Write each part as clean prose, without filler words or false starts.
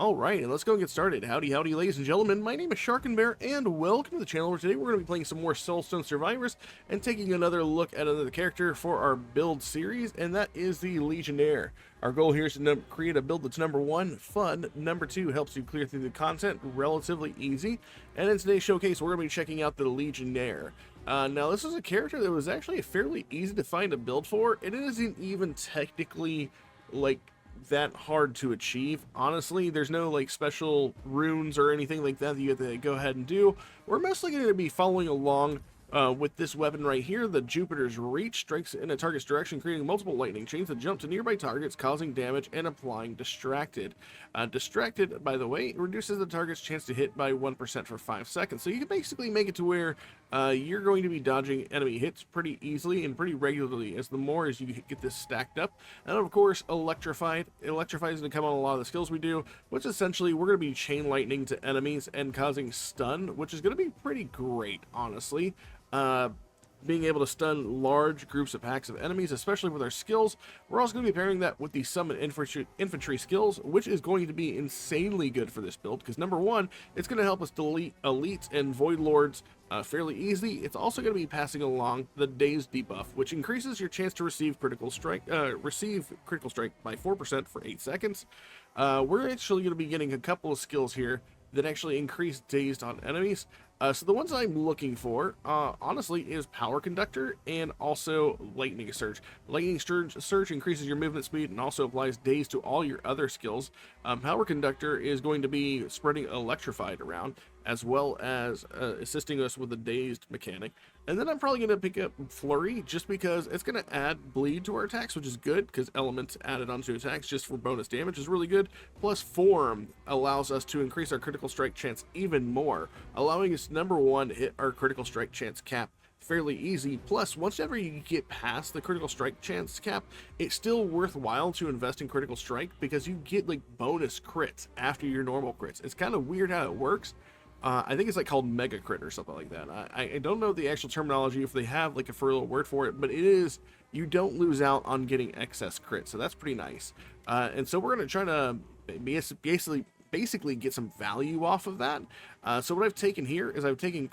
Alright, and let's go and get started. Howdy, howdy, ladies and gentlemen. My name is Sharkinbear, and welcome to the channel where today we're going to be playing some more Soulstone Survivors and taking another look at another character for our build series, and that is the Legionnaire. Our goal here is to create a build that's number one, fun, number two, helps you clear through the content, relatively easy, and in today's showcase, we're going to be checking out the Legionnaire. Now, this is a character that was actually fairly easy to find a build for, and it isn't even technically, that hard to achieve. Honestly, there's no special runes or anything like that that you have to go ahead and do. We're mostly going to be following along with this weapon right here. The Jupiter's Reach strikes in a target's direction, creating multiple lightning chains that jump to nearby targets, causing damage and applying Distracted. Distracted, by the way, reduces the target's chance to hit by 1% for 5 seconds. So you can basically make it to where you're going to be dodging enemy hits pretty easily and pretty regularly as you get this stacked up. And of course, Electrified. Electrified is going to come on a lot of the skills we do, which essentially we're going to be chain lightning to enemies and causing stun, which is going to be pretty great, honestly. Being able to stun large groups of packs of enemies, especially with our skills. We're also going to be pairing that with the summon infantry skills, which is going to be insanely good for this build, because number one, it's going to help us delete elites and void lords fairly easily. It's also going to be passing along the dazed debuff, which increases your chance to receive critical strike by 4% for 8 seconds. We're actually going to be getting a couple of skills here that actually increase dazed on enemies. So the ones I'm looking for, honestly, is Power Conductor and also Lightning Surge. Lightning Surge increases your movement speed and also applies daze to all your other skills. Power Conductor is going to be spreading Electrified around, as well as assisting us with the dazed mechanic. And then I'm probably going to pick up Flurry, just because it's going to add bleed to our attacks, which is good, because elements added onto attacks just for bonus damage is really good. Plus Form allows us to increase our critical strike chance even more, allowing us number one to hit our critical strike chance cap fairly easy. Plus, whenever you get past the critical strike chance cap, it's still worthwhile to invest in critical strike, because you get bonus crits after your normal crits. It's kind of weird how it works. I think it's called mega crit or something like that. I don't know the actual terminology, if they have a real word for it, but it is, you don't lose out on getting excess crit, so that's pretty nice. And so we're going to try to basically get some value off of that. So what I've taken here is I've taken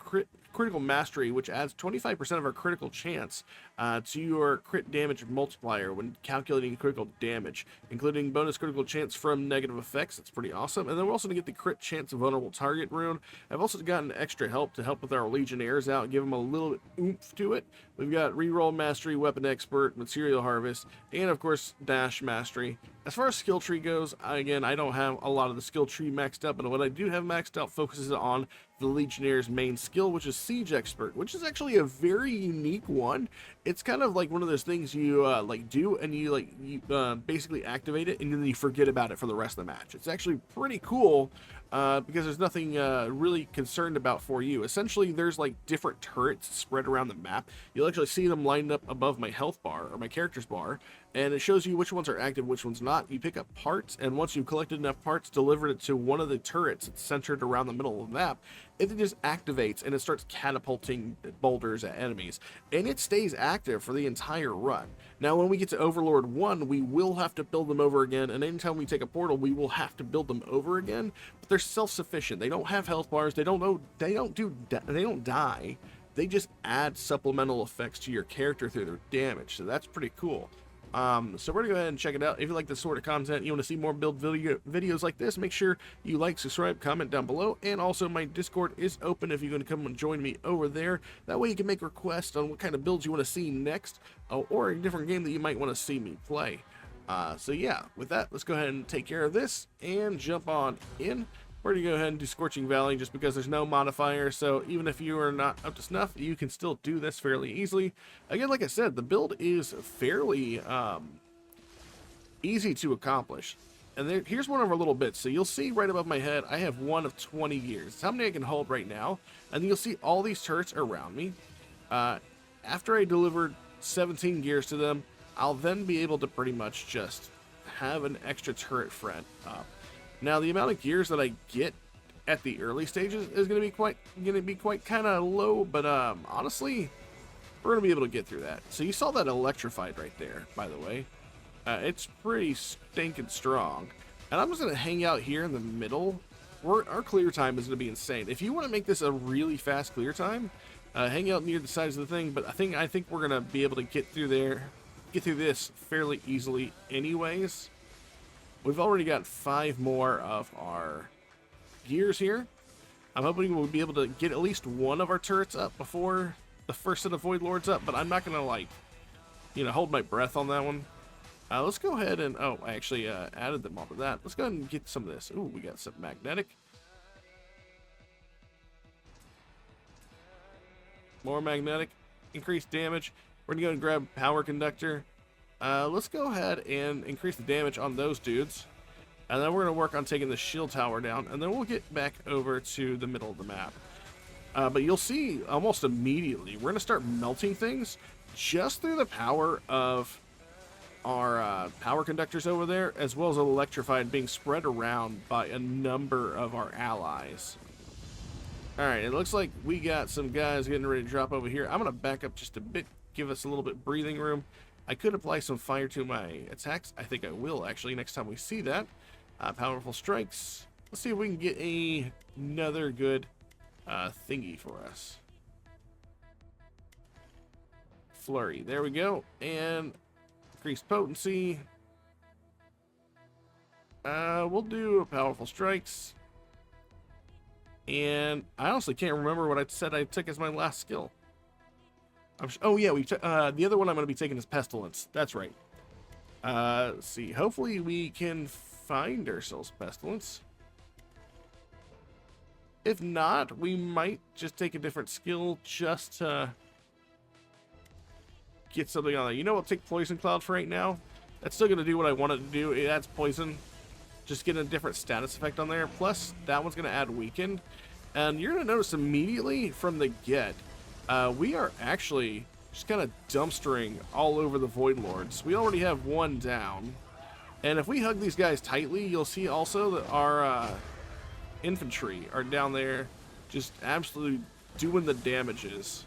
Critical Mastery, which adds 25% of our critical chance to your crit damage multiplier when calculating critical damage, including bonus critical chance from negative effects. That's pretty awesome. And then we're also going to get the crit chance of vulnerable target rune. I've also gotten extra help to help with our Legionnaires out, give them a little bit oomph to it. We've got Reroll Mastery, Weapon Expert, Material Harvest, and of course Dash Mastery. As far as skill tree goes, again, I don't have a lot of the skill tree maxed up, but what I do have maxed out focuses on the Legionnaire's main skill, which is Siege Expert, which is actually a very unique one. It's kind of like one of those things you do, and you basically activate it, and then you forget about it for the rest of the match. It's actually pretty cool, because there's nothing really concerned about for you. Essentially, there's different turrets spread around the map. You'll actually see them lined up above my health bar, or my character's bar, and it shows you which ones are active, which ones not. You pick up parts, and once you've collected enough parts, delivered it to one of the turrets that's centered around the middle of the map, it just activates, and it starts catapulting boulders at enemies, and it stays active for the entire run. Now, when we get to Overlord 1, we will have to build them over again, and anytime we take a portal, we will have to build them over again, but they're self-sufficient. They don't have health bars, they don't die. They just add supplemental effects to your character through their damage, so that's pretty cool. So we're gonna go ahead and check it out. If you like this sort of content, you want to see more build videos like this, make sure you like, subscribe, comment down below, and also my Discord is open if you're going to come and join me over there. That way you can make requests on what kind of builds you want to see next, or a different game that you might want to see me play. So yeah, with that, let's go ahead and take care of this and jump on in. We're going to go ahead and do Scorching Valley just because there's no modifier, so even if you are not up to snuff, you can still do this fairly easily. Again, like I said, the build is fairly easy to accomplish. And here's one of our little bits. So you'll see right above my head, I have one of 20 gears. It's how many I can hold right now. And you'll see all these turrets around me. After I delivered 17 gears to them, I'll then be able to pretty much just have an extra turret front up. Now, the amount of gears that I get at the early stages is going to be quite kind of low, but honestly, we're going to be able to get through that. So you saw that Electrified right there, by the way. It's pretty stinking strong. And I'm just going to hang out here in the middle. Our clear time is going to be insane. If you want to make this a really fast clear time, hang out near the sides of the thing. But I think we're going to be able to get through this fairly easily anyways. We've already got 5 more of our gears here. I'm hoping we'll be able to get at least one of our turrets up before the first set of Void Lords up, but I'm not going to, like, hold my breath on that one. Let's go ahead and... Oh, I actually added them onto that. Let's go ahead and get some of this. Ooh, we got some magnetic. More magnetic. Increased damage. We're going to go and grab power conductor. Let's go ahead and increase the damage on those dudes. And then we're going to work on taking the shield tower down. And then we'll get back over to the middle of the map. But you'll see almost immediately, we're going to start melting things just through the power of our power conductors over there, as well as electrified being spread around by a number of our allies. Alright, it looks like we got some guys getting ready to drop over here. I'm going to back up just a bit, give us a little bit breathing room. I could apply some fire to my attacks. I think I will, actually, next time we see that. Powerful strikes. Let's see if we can get another good thingy for us. Flurry. There we go. And increased potency. We'll do powerful strikes. And I honestly can't remember what I said I took as my last skill. Oh yeah, the other one I'm going to be taking is pestilence. That's right. Let's see. Hopefully we can find ourselves pestilence. If not, we might just take a different skill just to get something on there. You know, we'll take Poison Cloud for right now. That's still going to do what I want it to do. It adds poison. Just get a different status effect on there. Plus, that one's going to add weaken. And you're going to notice immediately from the get, we are actually just kind of dumpstering all over the Void Lords. We already have one down. And if we hug these guys tightly, you'll see also that our infantry are down there just absolutely doing the damages.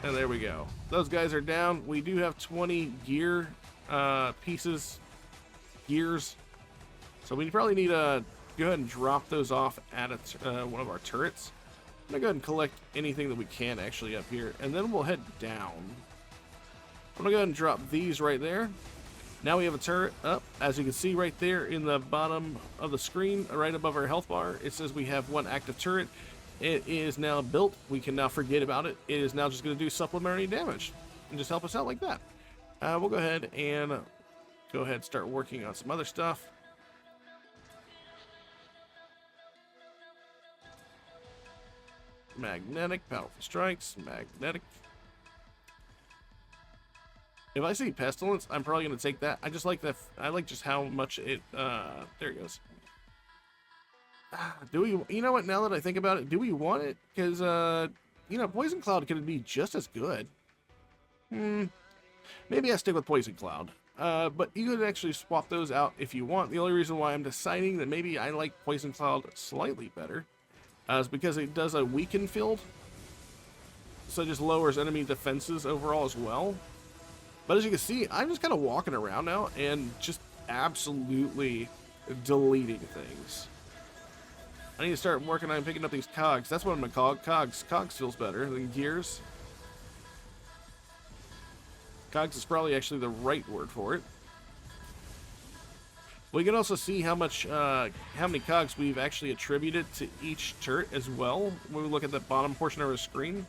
And there we go. Those guys are down. We do have 20 gear gears. So we probably need to go ahead and drop those off at one of our turrets. I'm going to go ahead and collect anything that we can actually up here. And then we'll head down. I'm going to go ahead and drop these right there. Now we have a turret up. As you can see right there in the bottom of the screen, right above our health bar, it says we have one active turret. It is now built. We can now forget about it. It is now just going to do supplementary damage and just help us out like that. We'll go ahead and start working on some other stuff. Magnetic, powerful strikes, magnetic. If I see pestilence, I'm probably going to take that. I just like that. I like just how much it, there it goes. Do we, you know what, now that I think about it, do we want it? Because, Poison Cloud could be just as good. Maybe I stick with Poison Cloud. But you could actually swap those out if you want. The only reason why I'm deciding that maybe I like Poison Cloud slightly better is because it does a weaken field. So it just lowers enemy defenses overall as well. But as you can see, I'm just kind of walking around now and just absolutely deleting things. I need to start working on picking up these cogs. That's what I'm going to call cogs. Cogs feels better than gears. Cogs is probably actually the right word for it. We can also see how many cogs we've actually attributed to each turret as well when we look at the bottom portion of our screen.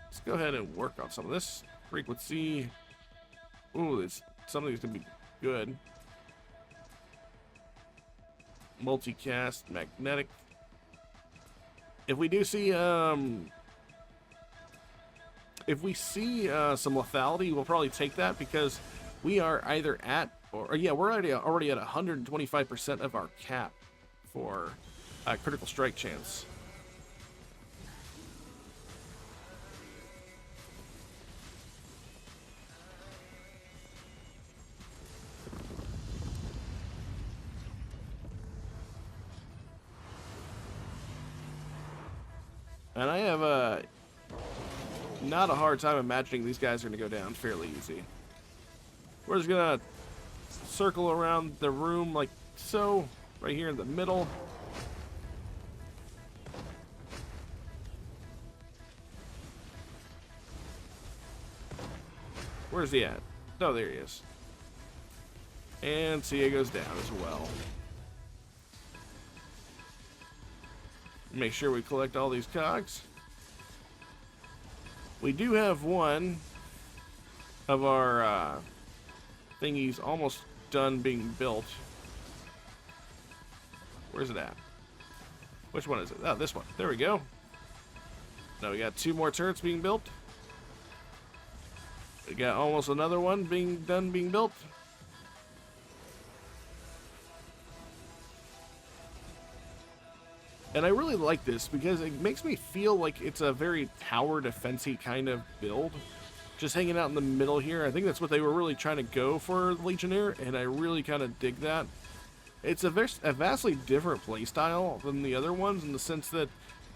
Let's go ahead and work on some of this. Frequency. Ooh, some of these can be good. Multicast, magnetic. If we do see some lethality, we'll probably take that because we are either at we're already at 125% of our cap for critical strike chance. And I have not a hard time imagining these guys are going to go down fairly easy. We're just going to circle around the room like so, right here in the middle. Where's he at? Oh, there he is. And Sia goes down as well. Make sure we collect all these cogs. We do have one of our thingies almost done being built. Where's it at? Which one is it? Oh, this one. There we go. Now we got 2 more turrets being built. We got almost another one being built. And I really like this because it makes me feel like it's a very tower defense-y kind of build. Just hanging out in the middle here. I think that's what they were really trying to go for Legionnaire, and I really kind of dig that. It's a vastly different playstyle than the other ones in the sense that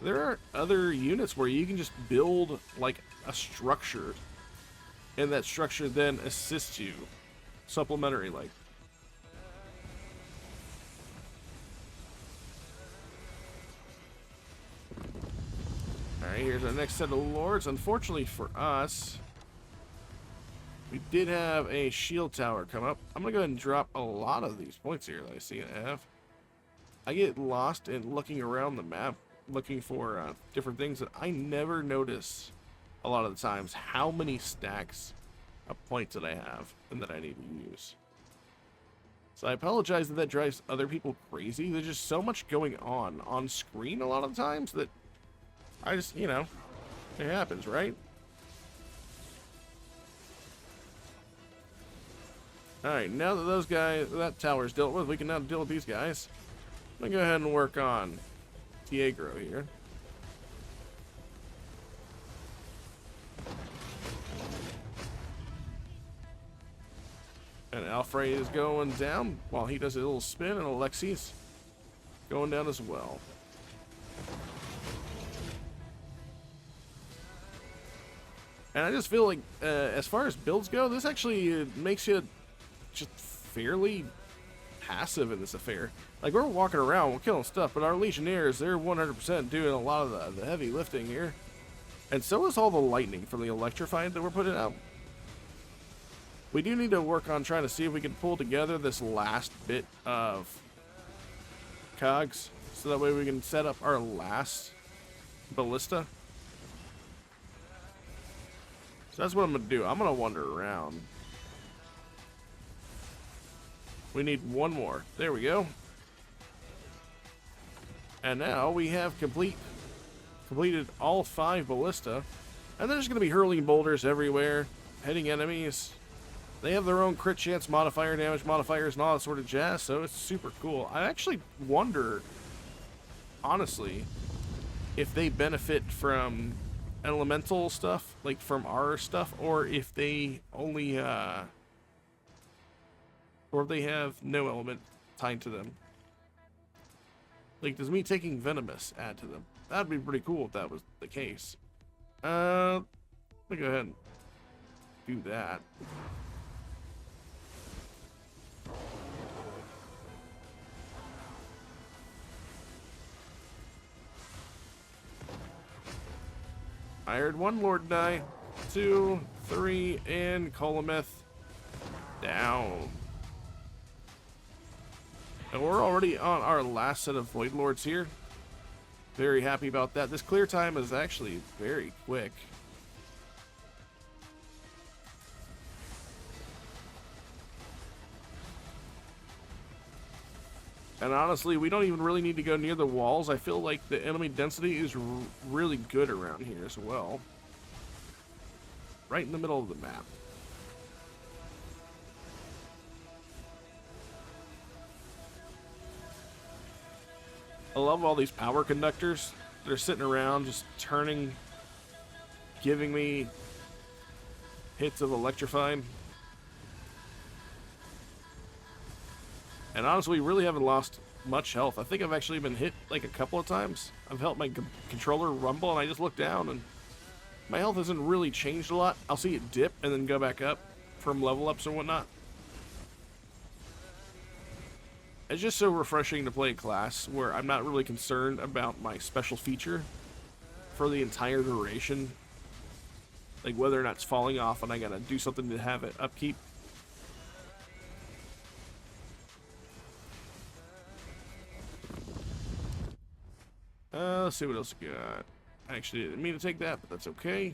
there are other units where you can just build like a structure, and that structure then assists you supplementary like. Alright, here's our next set of lords. Unfortunately for us, we did have a shield tower come up. I'm going to go ahead and drop a lot of these points here that I see and have. I get lost in looking around the map, looking for different things that I never notice a lot of the times how many stacks of points that I have and that I need to use. So I apologize that drives other people crazy. There's just so much going on screen a lot of times that I just, you know, it happens, right? Alright, now that that tower's dealt with, we can now deal with these guys. I'm gonna go ahead and work on Diego here. And Alfred is going down while he does a little spin, and Alexi's going down as well. And I just feel like, as far as builds go, this actually makes you just fairly passive in this affair. Like, we're walking around, we're killing stuff, but our Legionnaires, they're 100% doing a lot of the heavy lifting here. And so is all the lightning from the Electrified that we're putting out. We do need to work on trying to see if we can pull together this last bit of cogs, so that way we can set up our last ballista. So that's what I'm going to do. I'm going to wander around. We need one more. There we go. And now we have completed all 5 ballista. And there's going to be hurling boulders everywhere, hitting enemies. They have their own crit chance modifier, damage modifiers, and all that sort of jazz, so it's super cool. I actually wonder, honestly, if they benefit from elemental stuff, like from our stuff, or if they only, or if they have no element tied to them. Like, does me taking Venomous add to them? That'd be pretty cool if that was the case. Let me go ahead and do that. I heard 1 Lord die, 2, 3, and Colometh down. And we're already on our last set of Void Lords here. Very happy about that. This clear time is actually very quick. And honestly, we don't even really need to go near the walls. I feel like the enemy density is really good around here as well. Right in the middle of the map. I love all these power conductors. They're sitting around just turning, giving me hits of electrifying. And honestly, we really haven't lost much health. I think I've actually been hit like a couple of times. I've felt my controller rumble, and I just look down, and my health hasn't really changed a lot. I'll see it dip and then go back up from level ups and whatnot. It's just so refreshing to play a class where I'm not really concerned about my special feature for the entire duration. Like whether or not it's falling off and I gotta do something to have it upkeep. Let's see what else we got. I actually didn't mean to take that, but that's okay.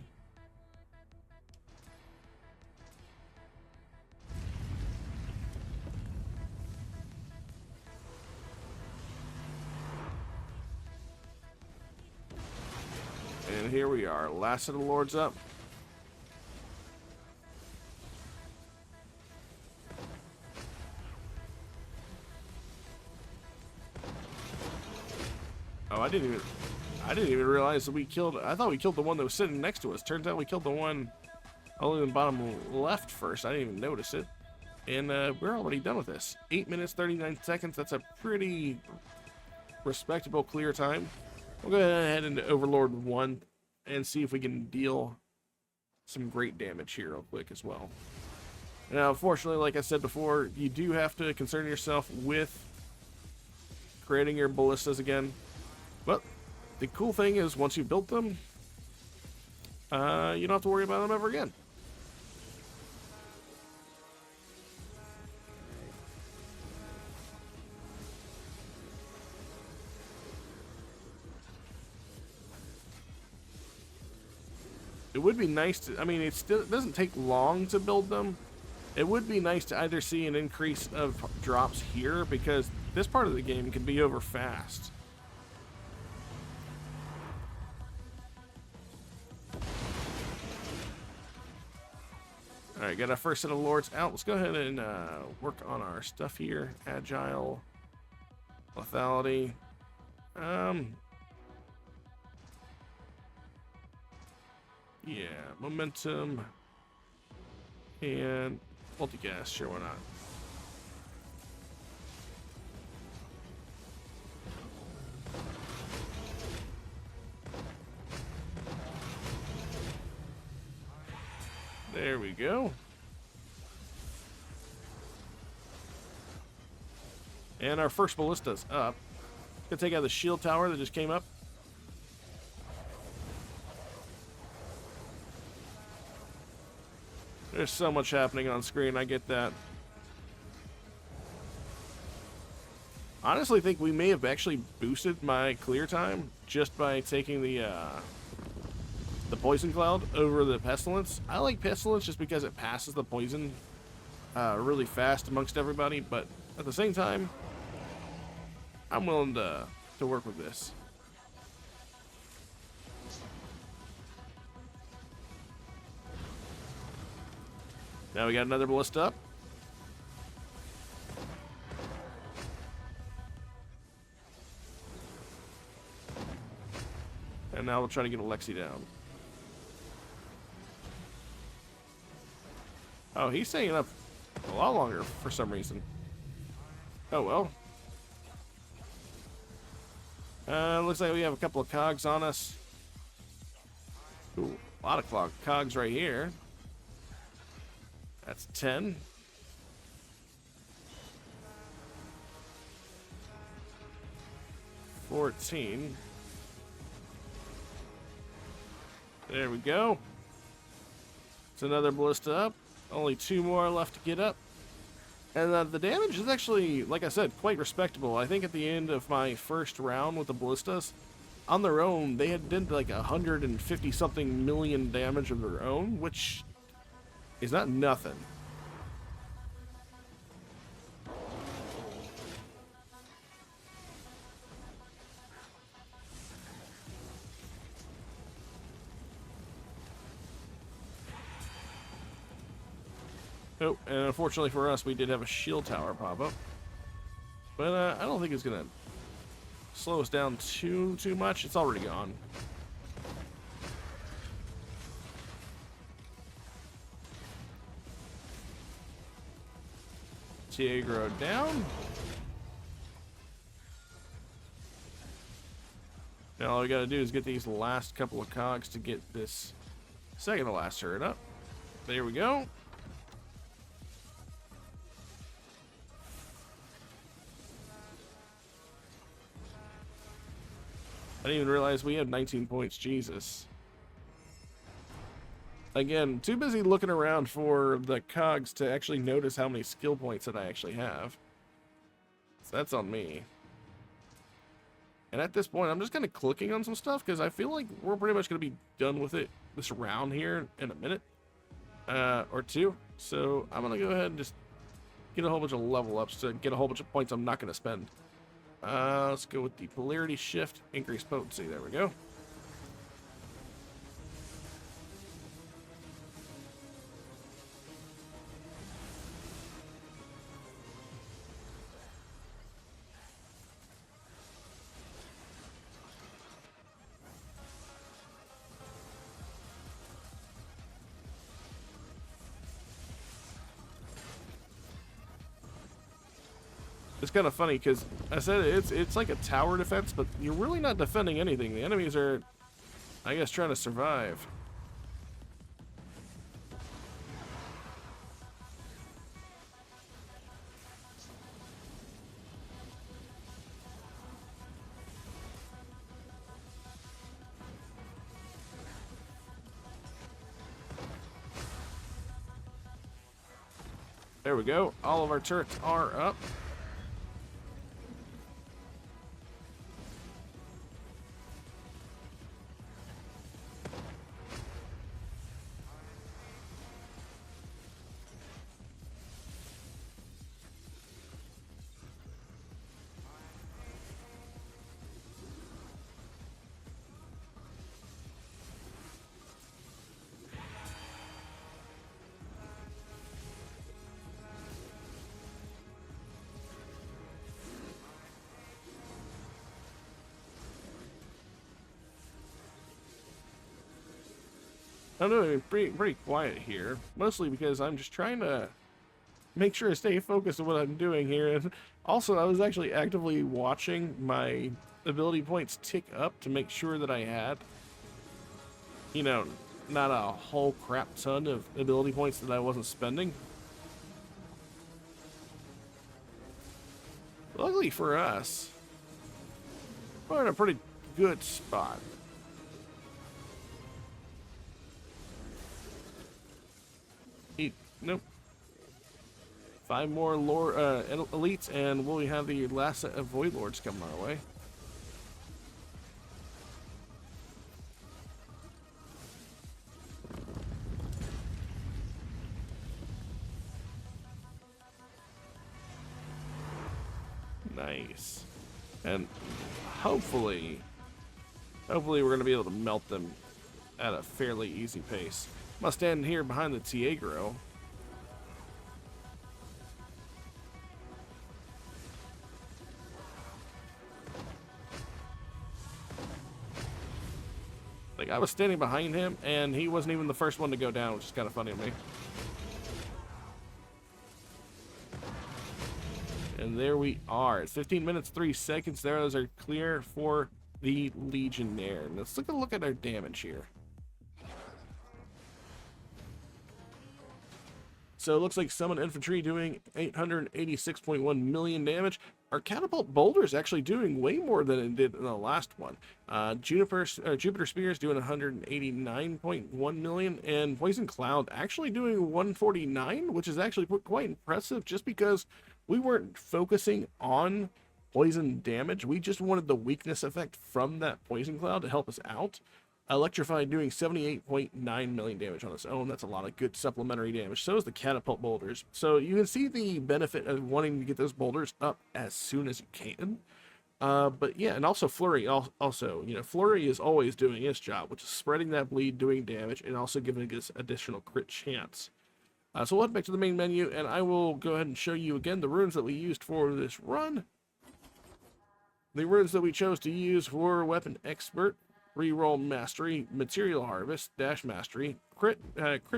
And here we are, last of the lords up. Oh, I didn't even realize that we killed. I thought we killed the one that was sitting next to us. Turns out we killed the one only in the bottom left first. I didn't even notice it. And we're already done with this. 8 minutes, 39 seconds. That's a pretty respectable clear time. We'll go ahead into Overlord 1 and see if we can deal some great damage here real quick as well. Now, unfortunately, like I said before, you do have to concern yourself with creating your ballistas again. But the cool thing is, once you built them, you don't have to worry about them ever again. It would be nice to, I mean, it doesn't take long to build them. It would be nice to either see an increase of drops here, because this part of the game can be over fast. Alright, got our first set of lords out. Let's go ahead and work on our stuff here. Agile, lethality. Yeah, momentum, and multi-gas, sure, why not? There we go. And our first ballista's up. Gonna take out the shield tower that just came up. There's so much happening on screen, I get that. Honestly, think we may have actually boosted my clear time just by taking the poison cloud over the pestilence. I like pestilence just because it passes the poison really fast amongst everybody, but at the same time, I'm willing to work with this. Now we got another ballista up. And now we'll try to get Alexi down. Oh, he's staying up a lot longer for some reason. Oh well. Looks like we have a couple of cogs on us. Ooh, a lot of cogs right here. That's 10. $14. There we go. It's another ballista up. Only 2 more left to get up. And the damage is actually, like I said, quite respectable. I think at the end of my first round with the ballistas, on their own, they had did like 150-something million damage of their own, which is not nothing. Oh, and unfortunately for us, we did have a shield tower pop up. But I don't think it's going to slow us down too much. It's already gone. Tiagro down. Now all we got to do is get these last couple of cogs to get this Second to last turret up. There we go. I didn't even realize we had 19 points. Jesus. Again, too busy looking around for the cogs to actually notice how many skill points that I actually have. So that's on me. And at this point, I'm just kind of clicking on some stuff because I feel like we're pretty much going to be done with it this round here in a minute or two. So I'm going to go ahead and just get a whole bunch of level ups to get a whole bunch of points I'm not going to spend. Let's go with the polarity shift, increase potency. There we go. It's kind of funny because I said it's like a tower defense, but you're really not defending anything. The enemies are, I guess, trying to survive. There we go. All of our turrets are up. I don't know, pretty quiet here. Mostly because I'm just trying to make sure I stay focused on what I'm doing here. And also, I was actually actively watching my ability points tick up to make sure that I had, you know, not a whole crap ton of ability points that I wasn't spending. Luckily for us, we're in a pretty good spot. Nope. 5 more elites, and we'll have the last set of Void Lords coming our way. Nice. And hopefully we're going to be able to melt them at a fairly easy pace. I'm going to stand here behind the Tiagro. Like, I was standing behind him, and he wasn't even the first one to go down, which is kind of funny to me. And there we are. It's 15 minutes, 3 seconds there. Those are clear for the Legionnaire. Let's take a look at our damage here. So it looks like Summon Infantry doing 886.1 million damage. Our Catapult Boulder is actually doing way more than it did in the last one. Jupiter Spear is doing 189.1 million, and Poison Cloud actually doing 149, which is actually quite impressive just because we weren't focusing on poison damage. We just wanted the weakness effect from that Poison Cloud to help us out. Electrify doing 78.9 million damage on its own. That's a lot of good supplementary damage. So is the Catapult Boulders. So you can see the benefit of wanting to get those boulders up as soon as you can. But yeah, and also Flurry. Also, you know, Flurry is always doing its job, which is spreading that bleed, doing damage, and also giving us additional crit chance. So we'll head back to the main menu, and I will go ahead and show you again the runes that we used for this run. The runes that we chose to use were Weapon Expert, Reroll Mastery, Material Harvest, Dash Mastery, Crit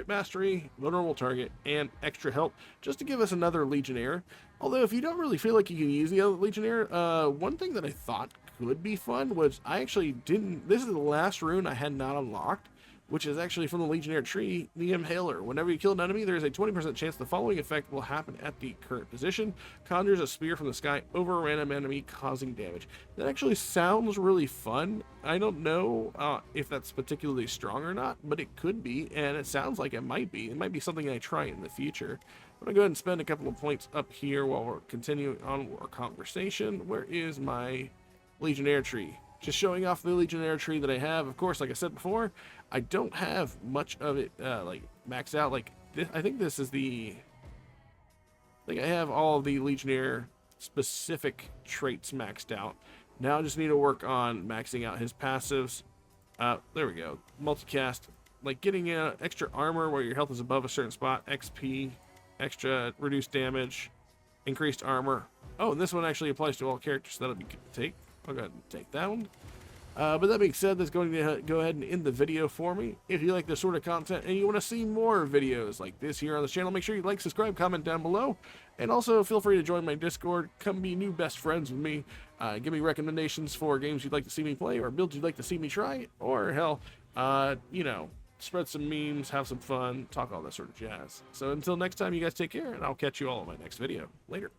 Mastery, Vulnerable Target, and Extra Help, just to give us another Legionnaire. Although, if you don't really feel like you can use the other Legionnaire, one thing that I thought could be fun was I actually didn't... This is the last rune I had not unlocked. which is actually from the Legionnaire tree, the Inhaler. Whenever you kill an enemy, there is a 20% chance the following effect will happen at the current position. Conjures a spear from the sky over a random enemy, causing damage. That actually sounds really fun. I don't know if that's particularly strong or not, but it could be, and it sounds like it might be. It might be something I try in the future. I'm going to go ahead and spend a couple of points up here while we're continuing on our conversation. Where is my Legionnaire tree? Just showing off the Legionnaire tree that I have. Of course, like I said before, I don't have much of it like maxed out. Like this, I think this is the. I think I have all of the Legionnaire specific traits maxed out. Now I just need to work on maxing out his passives. There we go. Multicast, like getting extra armor where your health is above a certain spot. XP, extra reduced damage, increased armor. Oh, and this one actually applies to all characters, so that'll be good to take. I'll go ahead and take that one. But that being said, that's going to go ahead and end the video for me. If you like this sort of content and you want to see more videos like this here on the channel, make sure you like, subscribe, comment down below. And also feel free to join my Discord. Come be new best friends with me. Give me recommendations for games you'd like to see me play or builds you'd like to see me try. Or hell, you know, spread some memes, have some fun, talk all that sort of jazz. So until next time, you guys take care, and I'll catch you all in my next video. Later.